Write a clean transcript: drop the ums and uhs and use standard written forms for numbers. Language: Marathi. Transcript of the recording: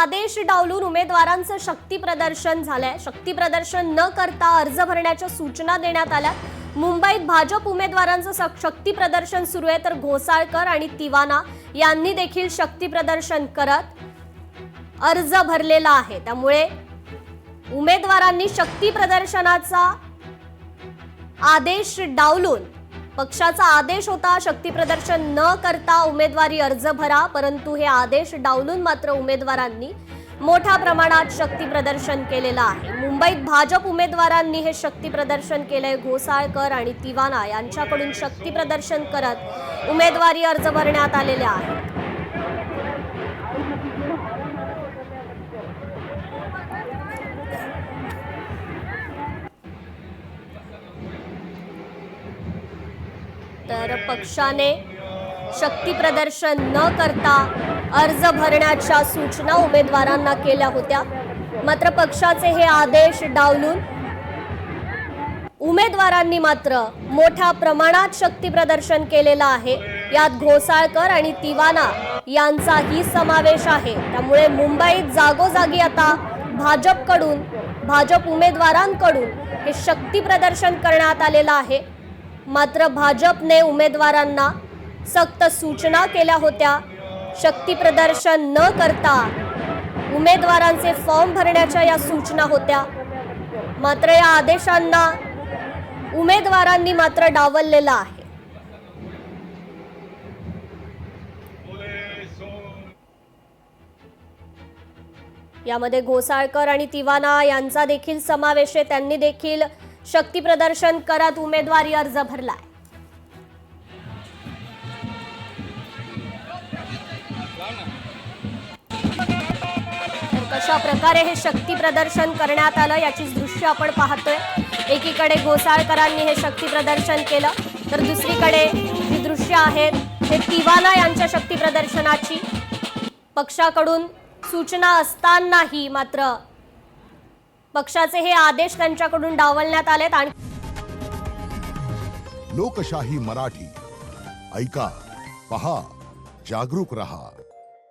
आदेश डावलून उमेदवारांचं शक्ती प्रदर्शन झालंय। शक्ती प्रदर्शन न करता अर्ज भरण्याच्या सूचना देण्यात आल्या। मुंबईत भाजप उमेदवारांचं शक्ती प्रदर्शन सुरू आहे, तर घोसाळकर आणि तिवाना यांनी देखील शक्ती प्रदर्शन करत अर्ज भरलेला आहे। त्यामुळे उमेदवारांनी शक्ती प्रदर्शनाचा आदेश डावलून, पक्षाचा आदेश होता शक्ती प्रदर्शन न करता उमेदवारी अर्ज भरा, परंतु हे आदेश डावलून मात्र उमेदवारांनी मोठ्या प्रमाणात शक्ती प्रदर्शन केलेलं आहे। मुंबईत भाजप उमेदवारांनी हे शक्ती प्रदर्शन केलंय। घोसाळकर आणि तिवाना यांच्याकडून शक्ती प्रदर्शन करत उमेदवारी अर्ज भरण्यात आलेले आहेत। तर पक्षाने शक्ती प्रदर्शन न करता अर्ज भरण्याच्या सूचना उमेदवारांना केल्या होत्या, मात्र पक्षाचे हे आदेश डावलून उमेदवारांनी मात्र मोठ्या प्रमाणात शक्ती प्रदर्शन केलेलं आहे। यात घोसाळकर आणि तिवाना यांचाही समावेश आहे। त्यामुळे मुंबईत जागोजागी आता भाजप उमेदवारांकडून हे शक्ती प्रदर्शन करण्यात आलेलं आहे। मात्र भाजपने उमेदवारांना सक्त सूचना केल्या होत्या, शक्ती प्रदर्शन न करता उमेदवारांचे फॉर्म भरण्याच्या या सूचना होत्या, मात्र या आदेशांना उमेदवारांनी मात्र डावललेलं आहे। यामध्ये घोसाळकर आणि तिवाना यांचा देखील समावेश आहे। त्यांनी देखील शक्ती प्रदर्शन करत उमेदवारी अर्ज भरलाय। कशा प्रकारे हे शक्ती प्रदर्शन करण्यात आलं याची दृश्य आपण पाहतोय। एकीकडे घोसाळकरांनी हे शक्ती प्रदर्शन केलं, तर दुसरीकडे ही दृश्य आहेत हे तिवाना यांच्या शक्ती प्रदर्शनाची। पक्षाकडून सूचना असतानाही मात्र पक्षाचे हे आदेश त्यांच्याकडून डावलण्यात आलेत। आणि लोकशाही मराठी ऐका, पहा, जागरूक रहा।